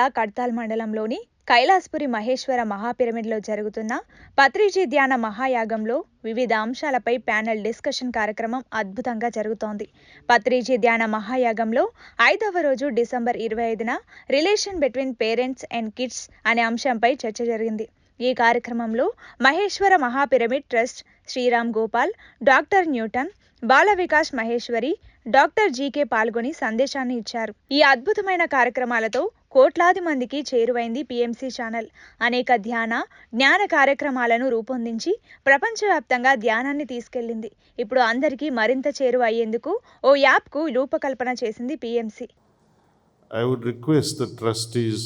జిల్లా కడ్తాల్ మండలంలోని కైలాస్పురి మహేశ్వర మహాపిరమిడ్లో జరుగుతున్న పత్రిజీ ధ్యాన మహాయాగంలో వివిధ అంశాలపై ప్యానెల్ డిస్కషన్ కార్యక్రమం అద్భుతంగా జరుగుతోంది. పత్రిజీ ధ్యాన మహాయాగంలో 5వ రోజు డిసెంబర్ 25న relation between parents and kids అనే అంశంపై చర్చ జరిగింది. ఈ కార్యక్రమంలో మహేశ్వర మహాపిరమిడ్ trust Sriram Gopal, doctor Newton, Bala Vikas Maheshwari, doctor GK పాల్గొని సందేశాన్ని ఇచ్చారు. ఈ అద్భుతమైన కార్యక్రమాలతో కోట్లాది మందికి చేరువైంది పిఎంసి ఛానల్. అనేక జ్ఞాన కార్యక్రమాలను రూపొందించి ప్రపంచవ్యాప్తంగా ధ్యానాన్ని తీసుకెళ్లింది. ఇప్పుడు అందరికీ మరింత చేరువ అయ్యేందుకు ఓ యాప్కు రూపకల్పన చేసింది PMC. I would request the trustees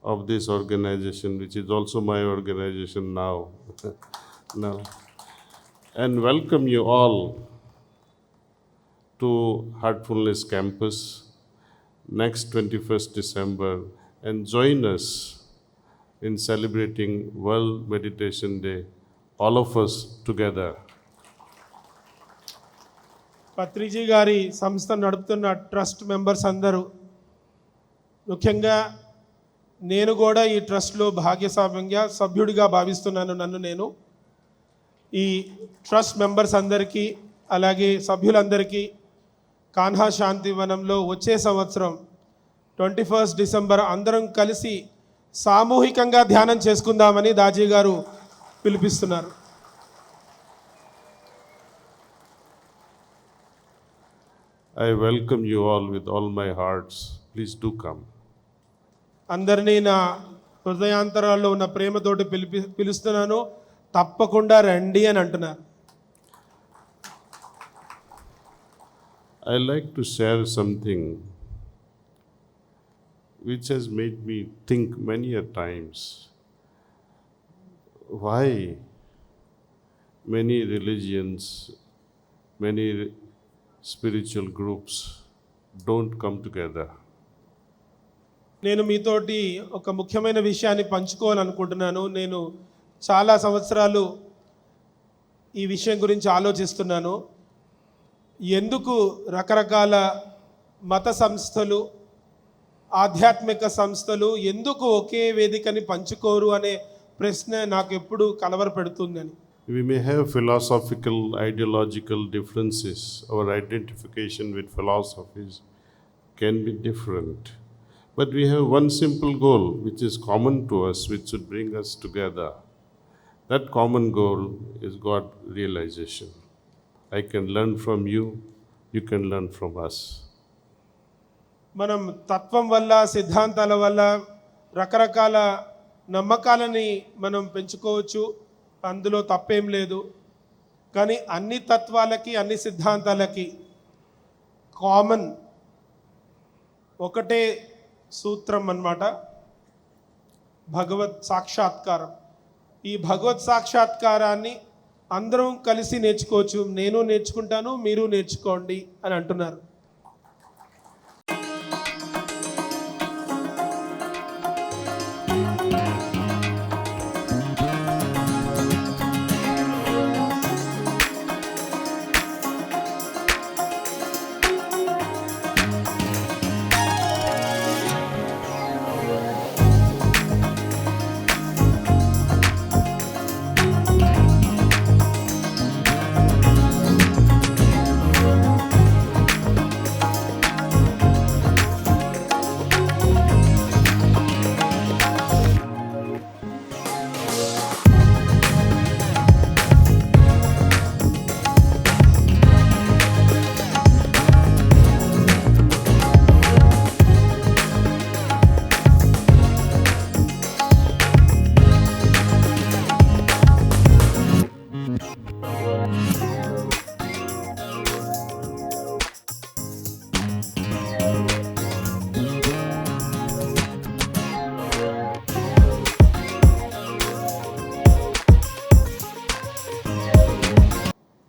of this organization, which is also my organization now, and welcome you all to Heartfulness Campus next 21st December and join us in celebrating World Meditation Day, all of us together. Patriji గారి సంస్థ నడుపుతున్న trust members అందరూ, ముఖ్యంగా నేను కూడా ఈ ట్రస్ట్లో భాగ్యస్వామ్యంగా సభ్యుడిగా భావిస్తున్నాను. నన్ను ఈ ట్రస్ట్ మెంబర్స్ అందరికీ అలాగే సభ్యులందరికీ కాన్హా శాంతివనంలో వచ్చే సంవత్సరం 21 డిసెంబర్ అందరం కలిసి సామూహికంగా ధ్యానం చేసుకుందామని దాజీ గారు పిలిపిస్తున్నారు. I welcome you all with all my hearts. Please do come. అందరినీ నా హృదయాంతరాల్లో ఉన్న ప్రేమతోటి పిలుస్తున్నాను. తప్పకుండా రండి అని అంటున్నారు. I like to share something which has made me think many a times why many religions, many spiritual groups don't come together. నేను మీతోటి ఒక ముఖ్యమైన విషయాన్ని పంచుకోవాలనుకుంటున్నాను. నేను చాలా సంవత్సరాలు ఈ విషయం గురించి ఆలోచిస్తున్నాను. ఎందుకు రకరకాల మత సంస్థలు, ఆధ్యాత్మిక సంస్థలు ఎందుకు ఒకే వేదికని పంచుకోరు అనే ప్రశ్న నాకు ఎప్పుడు కలవరపెడుతుందని. We may have philosophical, ideological differences. Our identification with philosophies can be different. But we have one simple goal which is common to us, which should bring us together. That common goal is God realization. I can learn from you, you can learn from us. మనం తత్వం వల్ల, సిద్ధాంతాల వల్ల రకరకాల నమ్మకాలని మనం పెంచుకోవచ్చు, అందులో తప్పేం లేదు. కానీ అన్ని తత్వాలకి, అన్ని సిద్ధాంతాలకి కామన్ ఒకటే సూత్రం అన్నమాట, భగవత్ సాక్షాత్కారం. ఈ భగవత్ సాక్షాత్కారాన్ని అందరం కలిసి నేర్చుకోవచ్చు. నేను నేర్చుకుంటాను, మీరు నేర్చుకోండి అని అంటున్నారు.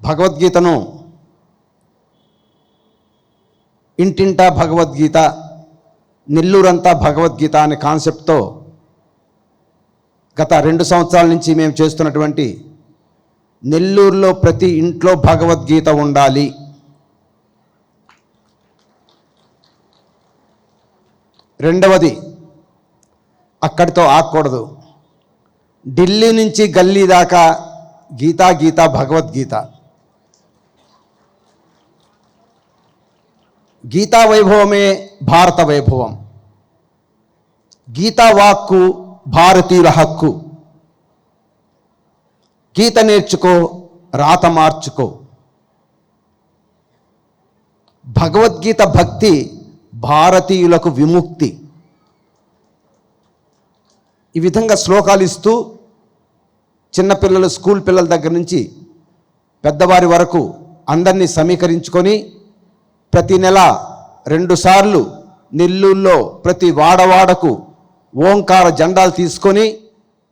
భగవద్గీతను ఇంటింటా భగవద్గీత, నెల్లూరంతా భగవద్గీత అనే కాన్సెప్ట్తో గత 2 సంవత్సరాల నుంచి మేము చేస్తున్నటువంటి నెల్లూరులో ప్రతి ఇంట్లో భగవద్గీత ఉండాలి. రెండవది అక్కడితో ఆగకూడదు. ఢిల్లీ నుంచి గల్లీ దాకా గీతా గీత భగవద్గీత. గీతా వైభవమే భారత వైభవం. గీతా వాక్కు భారతీయుల హక్కు. గీత నేర్చుకో, రాత మార్చుకో. భగవద్గీత భక్తి భారతీయులకు విముక్తి. ఈ విధంగా శ్లోకాలు ఇస్తూ చిన్నపిల్లలు, స్కూల్ పిల్లల దగ్గర నుంచి పెద్దవారి వరకు అందరినీ సమీకరించుకొని ప్రతి నెల 2 సార్లు నెల్లూరులో ప్రతి వాడవాడకు ఓంకార జెండాలు తీసుకొని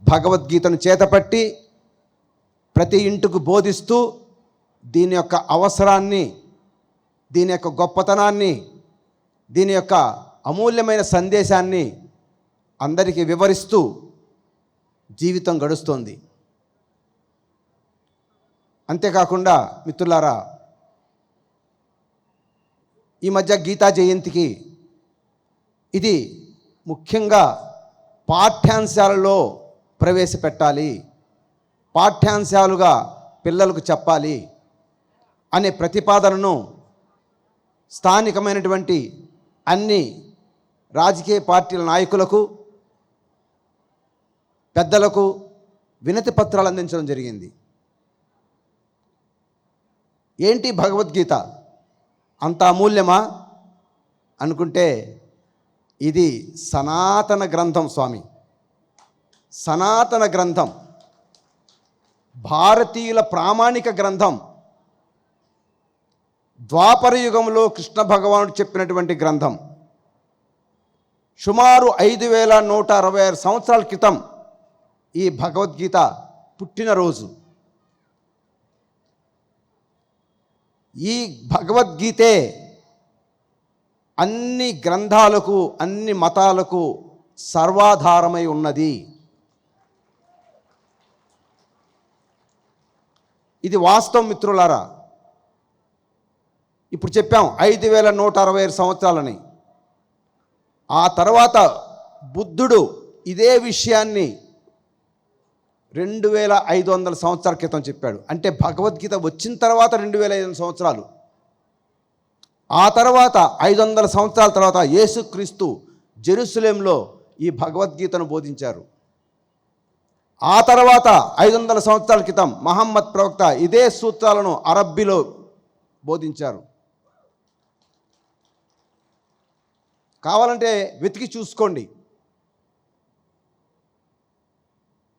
భగవద్గీతను చేతపట్టి ప్రతి ఇంటికి బోధిస్తూ దీని యొక్క అవసరాన్ని, దీని యొక్క గొప్పతనాన్ని, దీని యొక్క అమూల్యమైన సందేశాన్ని అందరికీ వివరిస్తూ జీవితం గడుస్తోంది. అంతేకాకుండా మిత్రులారా, ఈ మధ్య గీతా జయంతికి ఇది ముఖ్యంగా పాఠ్యాంశాలలో ప్రవేశపెట్టాలి, పాఠ్యాంశాలుగా పిల్లలకు చెప్పాలి అనే ప్రతిపాదనను స్థానికమైనటువంటి అన్ని రాజకీయ పార్టీల నాయకులకు, పెద్దలకు వినతి పత్రాలు అందించడం జరిగింది. ఏంటి భగవద్గీత అంత అమూల్యమా అనుకుంటే, ఇది సనాతన గ్రంథం స్వామి, సనాతన గ్రంథం, భారతీయుల ప్రామాణిక గ్రంథం. ద్వాపర యుగంలో కృష్ణ భగవానుడు చెప్పినటువంటి గ్రంథం. సుమారు 5166 సంవత్సరాల క్రితం ఈ భగవద్గీత పుట్టినరోజు. ఈ భగవద్గీతే అన్ని గ్రంథాలకు, అన్ని మతాలకు సర్వాధారమై ఉన్నది. ఇది వాస్తవం మిత్రులారా. ఇప్పుడు చెప్పాం 5167 సంవత్సరాలని. ఆ తర్వాత బుద్ధుడు ఇదే విషయాన్ని 2500 సంవత్సరాల క్రితం చెప్పాడు. అంటే భగవద్గీత వచ్చిన తర్వాత 2500 సంవత్సరాలు. ఆ తర్వాత 500 సంవత్సరాల తర్వాత యేసుక్రీస్తు జెరూసలేంలో ఈ భగవద్గీతను బోధించారు. ఆ తర్వాత 500 సంవత్సరాల క్రితం మహమ్మద్ ప్రవక్త ఇదే సూత్రాలను అరబ్బీలో బోధించారు. కావాలంటే వెతికి చూసుకోండి.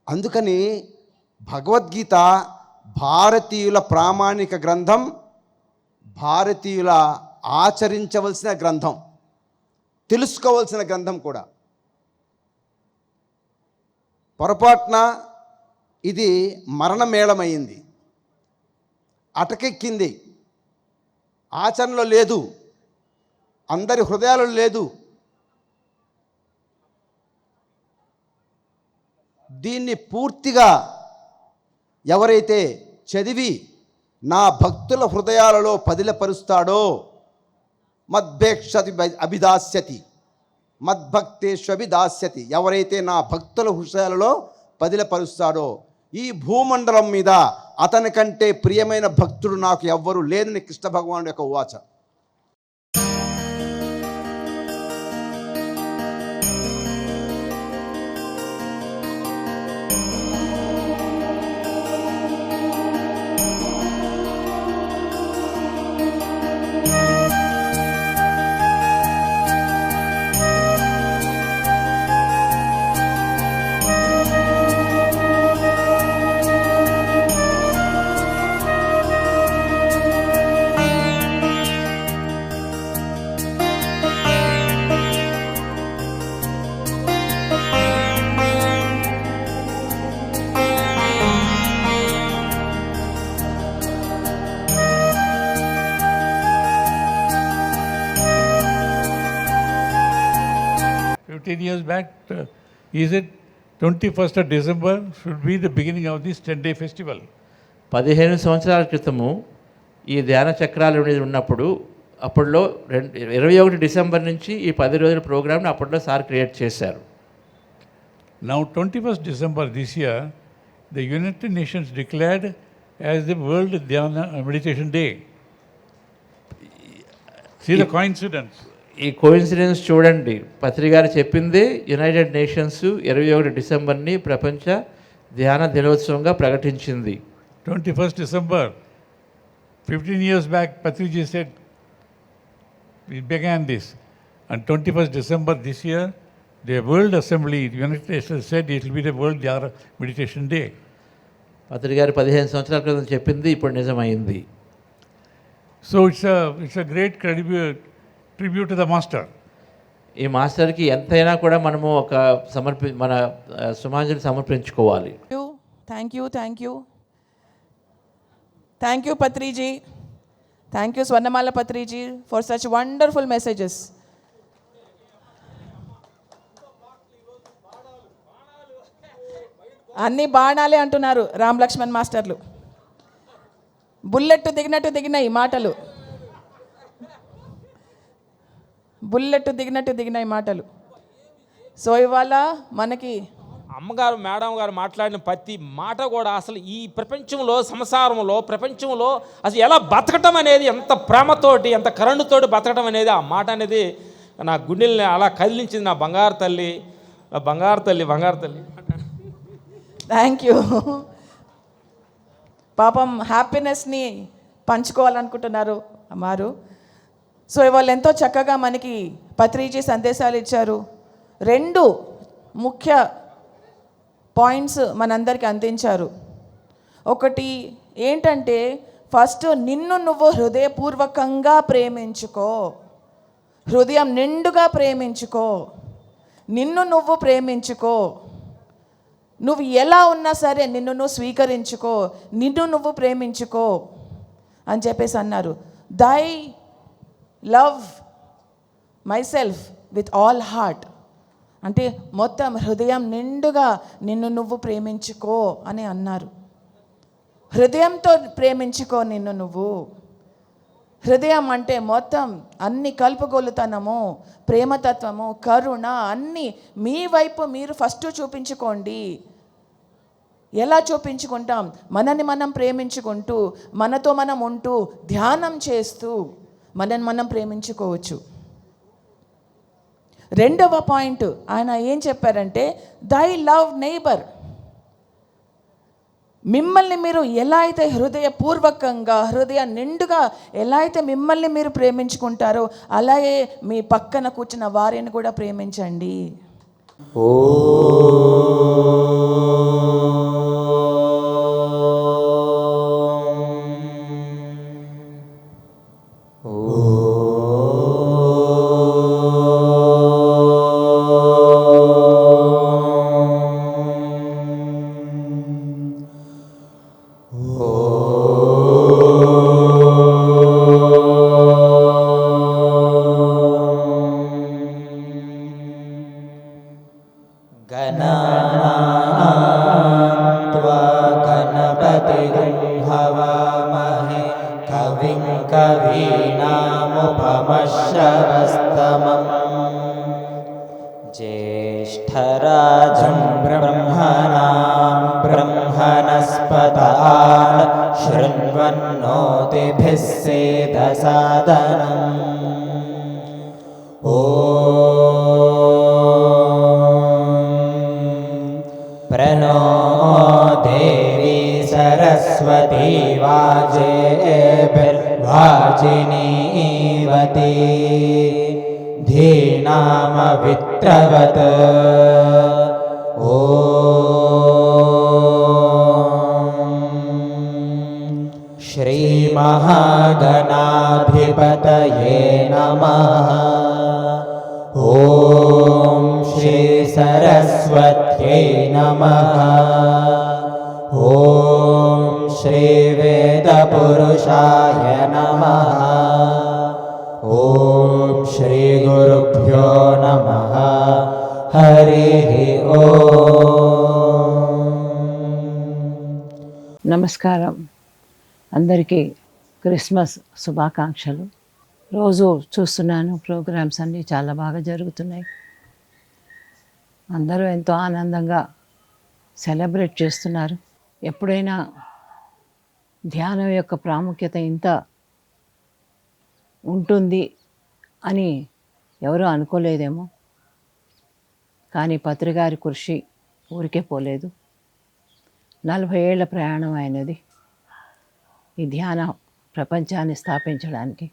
అందుకని భగవద్గీత భారతీయుల ప్రామాణిక గ్రంథం, భారతీయుల ఆచరించవలసిన గ్రంథం, తెలుసుకోవలసిన గ్రంథం కూడా. పొరపాటున ఇది మరణమేళమైంది, అటకెక్కింది, ఆచరణలో లేదు, అందరి హృదయాలలో లేదు. దీన్ని పూర్తిగా ఎవరైతే చదివి నా భక్తుల హృదయాలలో పదిలపరుస్తాడో, మద్భేక్షతి అభిదాస్యతి మద్భక్తేష్వభిదాస్యతి, ఎవరైతే నా భక్తుల హృదయాలలో పదిలపరుస్తాడో, ఈ భూమండలం మీద అతని కంటే ప్రియమైన భక్తుడు నాకు ఎవ్వరూ లేదని కృష్ణ భగవానుడు యొక్క ఉవాచ. Years back, is it 21st of December should be the beginning of this 10-day festival? 15 సంవత్సరాల క్రితము ఈ ధ్యాన చక్రాలు ఉన్నప్పుడు అప్పట్లో 21 డిసెంబర్ నుంచి ఈ 10 రోజుల ప్రోగ్రామ్ని అప్పట్లో సార్ క్రియేట్ చేశారు. Now, 21st December this year, the United Nations declared as the World Dhyana Meditation Day. See the coincidence. ఈ కోయిన్సిడెన్స్ చూడండి, పత్రి గారు చెప్పింది యునైటెడ్ నేషన్స్ 21 డిసెంబర్ని ప్రపంచ ధ్యాన దినోత్సవంగా ప్రకటించింది. 21st December, 15 years back, Patriji said, we began this. And 21st December this year, the World Assembly, the United Nations said it will be the World Dhyana Meditation Day. పత్రి గారు 15 సంవత్సరాల క్రితం చెప్పింది ఇప్పుడు నిజమైంది. So it's a great tribute to the master. ఈ మాస్టర్కి ఎంతైనా కూడా మనము ఒక మన సుమాంజలి సమర్పించుకోవాలి. Thank you, thank you. Thank you, Patriji. Thank you, Swarnamala Patriji, for such wonderful messages. అన్ని బాణాలే అంటున్నారు రామ్ లక్ష్మణ్ మాస్టర్లు. బుల్లెట్ దిగినట్టు దిగినాయి మాటలు, బుల్లెట్ దిగినట్టు దిగినాయి మాటలు. సో ఇవాళ మనకి అమ్మగారు మేడం గారు మాట్లాడిన ప్రతి మాట కూడా అసలు ఈ ప్రపంచంలో సంసారంలో ప్రపంచంలో అసలు ఎలా బతకటం అనేది, ఎంత ప్రేమతోటి ఎంత కరుణతోటి బతకటం అనేది, ఆ మాట అనేది నా గుండెల్ని అలా కదిలించింది. నా బంగారు తల్లి, బంగారు తల్లి, బంగారు తల్లి. Thank you. పాపం హ్యాపీనెస్ని పంచుకోవాలనుకుంటున్నారు అమ్మారు. సో ఇవాళ ఎంతో చక్కగా మనకి పత్రిజీ సందేశాలు ఇచ్చారు. 2 ముఖ్య పాయింట్స్ మనందరికీ అందించారు. ఒకటి ఏంటంటే, ఫస్ట్ నిన్ను నువ్వు హృదయపూర్వకంగా ప్రేమించుకో, హృదయం నిండుగా ప్రేమించుకో, నిన్ను నువ్వు ప్రేమించుకో, నువ్వు ఎలా ఉన్నా సరే నిన్ను నువ్వు స్వీకరించుకో, నిన్ను నువ్వు ప్రేమించుకో అని చెప్పేసి అన్నారు. దై love my self with all heart అంటే మొత్తం హృదయం నిండుగా నిన్ను నువ్వు ప్రేమించుకో అని అన్నారు. హృదయంతో ప్రేమించుకో నిన్ను నువ్వు. హృదయం అంటే మొత్తం అన్ని కలుపుగొలుతనము, ప్రేమతత్వము, కరుణ అన్నీ మీ వైపు మీరు ఫస్ట్ చూపించుకోండి. ఎలా చూపించుకుంటాం? మనని మనం ప్రేమించుకుంటూ, మనతో మనం ఉంటూ, ధ్యానం చేస్తూ మనని మనం ప్రేమించుకోవచ్చు. 2వ పాయింట్ ఆయన ఏం చెప్పారంటే, దై లవ్ నైబర్. మిమ్మల్ని మీరు ఎలా అయితే హృదయపూర్వకంగా, హృదయ నిండుగా ఎలా అయితే మిమ్మల్ని మీరు ప్రేమించుకుంటారో అలాగే మీ పక్కన కూర్చున్న వారిని కూడా ప్రేమించండి. हवामहे कविं कवीनामुपमश्रवस्तमम् ज्येष्ठराजं ब्रह्मणां ब्रह्मणस्पतान् शृण्वन्नोतिभिः सेदसादनम् प्रणो देवी सरस्वती वाजेभिर्वाजिनीवती धीनामवित्रवत् श्रीमहागणाधिपतये नमः। ॐ श्री सरस्वत्यै नमः। ॐ श्री वेदपुरुषाय नमः। ॐ श्री गुरुभ्यो नमः। हरिः ओम्। నమస్కారం అందరికీ క్రిస్మస్ శుభాకాంక్షలు. రోజు చూస్తున్నాను ప్రోగ్రామ్స్ అన్నీ చాలా బాగా జరుగుతున్నాయి. అందరూ ఎంతో ఆనందంగా సెలబ్రేట్ చేస్తున్నారు. ఎప్పుడైనా ధ్యానం యొక్క ప్రాముఖ్యత ఇంత ఉంటుంది అని ఎవరూ అనుకోలేదేమో. కానీ పత్రిగారి కృషి ఊరికే పోలేదు. 40 ఏళ్ల ప్రయాణం అయినది ఈ ధ్యాన ప్రపంచాన్ని స్థాపించడానికి,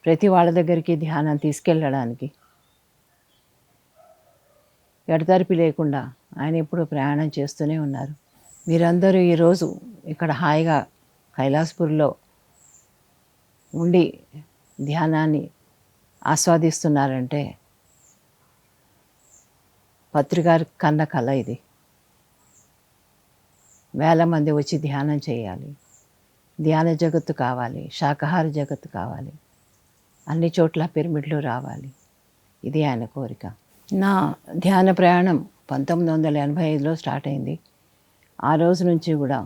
ప్రతి వాళ్ళ దగ్గరికి ధ్యానం తీసుకెళ్ళడానికి. ఎడతెరిపి లేకుండా ఆయన ఎప్పుడు ప్రయాణం చేస్తూనే ఉన్నారు. మీరందరూ ఈరోజు ఇక్కడ హాయిగా కైలాసపూర్లో ఉండి ధ్యానాన్ని ఆస్వాదిస్తున్నారంటే పత్రిగారి కన్న కళ ఇది. వేల మంది వచ్చి ధ్యానం చేయాలి, ధ్యాన జగత్తు కావాలి, శాకాహార జగత్తు కావాలి, అన్ని చోట్ల పిరమిడ్లు రావాలి. ఇది ఆయన కోరిక. నా ధ్యాన ప్రయాణం 1985లో స్టార్ట్ అయింది. ఆ రోజు నుంచి కూడా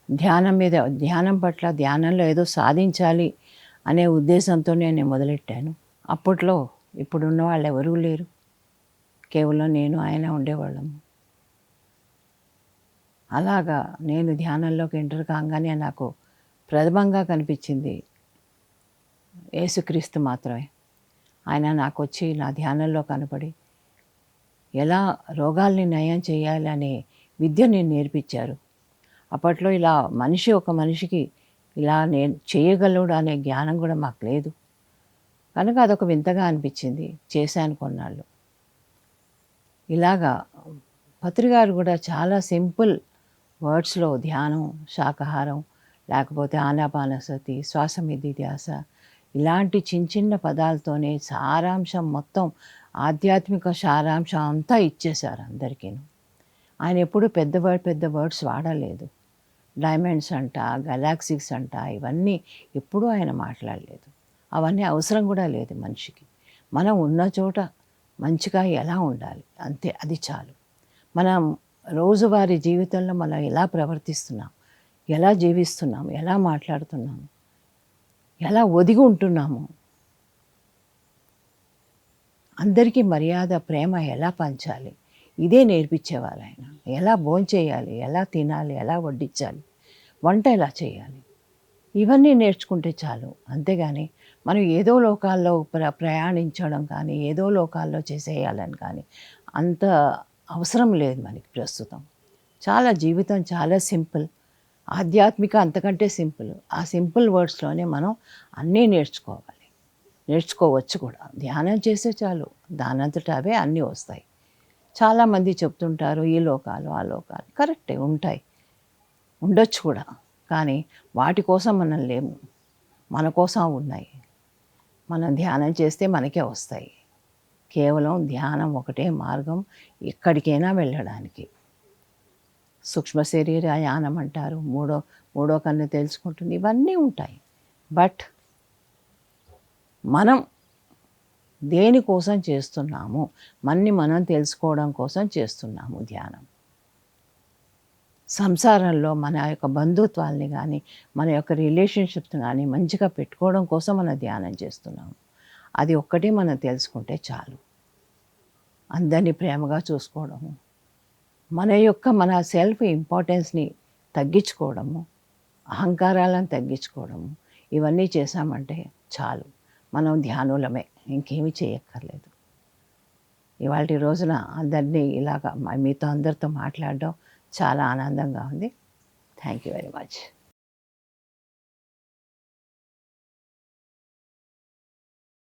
ధ్యానం పట్ల, ధ్యానంలో ఏదో సాధించాలి అనే ఉద్దేశంతో నేను మొదలెట్టాను. అప్పట్లో ఇప్పుడున్న వాళ్ళు ఎవరూ లేరు, కేవలం నేను ఆయన ఉండేవాళ్ళము. అలాగా నేను ధ్యానంలోకి ఎంటర్ కాగానే నాకు ప్రథమంగా కనిపించింది యేసుక్రీస్తు మాత్రమే. ఆయన నాకు వచ్చి నా ధ్యానంలో కనపడి ఎలా రోగాల్ని నయం చేయాలి అనే విద్యని నేర్పించారు. అప్పట్లో ఇలా ఒక మనిషికి ఇలా నేను చేయగలడు అనే జ్ఞానం కూడా మాకు లేదు కనుక అదొక వింతగా అనిపించింది. చేశాను కొన్నాళ్ళు. ఇలాగా పత్రిగారు కూడా చాలా సింపుల్ వర్డ్స్లో ధ్యానం, శాకాహారం, లేకపోతే ఆనాపానసతి, శ్వాసమిది ధ్యాస, ఇలాంటి చిన్న పదాలతోనే సారాంశం మొత్తం, ఆధ్యాత్మిక సారాంశం అంతా ఇచ్చేశారు అందరికీ. ఆయన ఎప్పుడు పెద్ద వర్డ్స్ వాడలేదు. డైమండ్స్ అంట, గెలాక్సీస్ అంట, ఇవన్నీ ఎప్పుడూ ఆయన మాట్లాడలేదు. అవన్నీ అవసరం కూడా లేదు మనిషికి. మనం ఉన్న చోట మంచిగా ఎలా ఉండాలి అంతే, అది చాలు. మనం రోజువారీ జీవితంలో మనం ఎలా ప్రవర్తిస్తున్నాం, ఎలా జీవిస్తున్నాము, ఎలా మాట్లాడుతున్నాము, ఎలా ఒదిగి ఉంటున్నాము, అందరికీ మర్యాద, ప్రేమ ఎలా పంచాలి, ఇదే నేర్పించేవారు ఆయన. ఎలా భోంచేయాలి, ఎలా తినాలి, ఎలా వడ్డించాలి, వంట ఎలా చేయాలి, ఇవన్నీ నేర్చుకుంటే చాలు. అంతేగాని మనం ఏదో లోకాల్లో ప్రయాణించడం కానీ, ఏదో లోకాల్లో చేసేయాలని కానీ అంత అవసరం లేదు మనకి ప్రస్తుతం. జీవితం చాలా సింపుల్, ఆధ్యాత్మిక అంతకంటే సింపుల్. ఆ సింపుల్ వర్డ్స్లోనే మనం అన్నీ నేర్చుకోవచ్చు కూడా. ధ్యానం చేస్తే చాలు, దానంతటా అవే అన్నీ వస్తాయి. చాలామంది చెప్తుంటారు ఈ లోకాలు ఆ లోకాలు, కరెక్టే, ఉంటాయి, ఉండొచ్చు కూడా. కానీ వాటి కోసం మనం లేము, మన కోసం ఉన్నాయి. మనం ధ్యానం చేస్తే మనకే వస్తాయి. కేవలం ధ్యానం ఒకటే మార్గం ఎక్కడికైనా వెళ్ళడానికి. సూక్ష్మ శరీర యానం అంటారు, మూడో కన్ను తెలుసుకుంటుంది, ఇవన్నీ ఉంటాయి. బట్ మనం దేనికోసం చేస్తున్నాము, మనం తెలుసుకోవడం కోసం చేస్తున్నాము ధ్యానం. సంసారంలో మన యొక్క బంధుత్వాల్ని కానీ, మన యొక్క రిలేషన్షిప్స్ కానీ మంచిగా పెట్టుకోవడం కోసం మనం ధ్యానం చేస్తున్నాము. అది ఒక్కటే మనం తెలుసుకుంటే చాలు. అందరినీ ప్రేమగా చూసుకోవడము, మన సెల్ఫ్ ఇంపార్టెన్స్ని తగ్గించుకోవడము, అహంకారాలను తగ్గించుకోవడము, ఇవన్నీ చేశామంటే చాలు. మనం ధ్యానులమే, ఇంకేమీ చేయక్కర్లేదు. ఇవాళ రోజున అందరినీ ఇలాగా మీతో అందరితో మాట్లాడడం చాలా ఆనందంగా ఉంది. Thank you very much.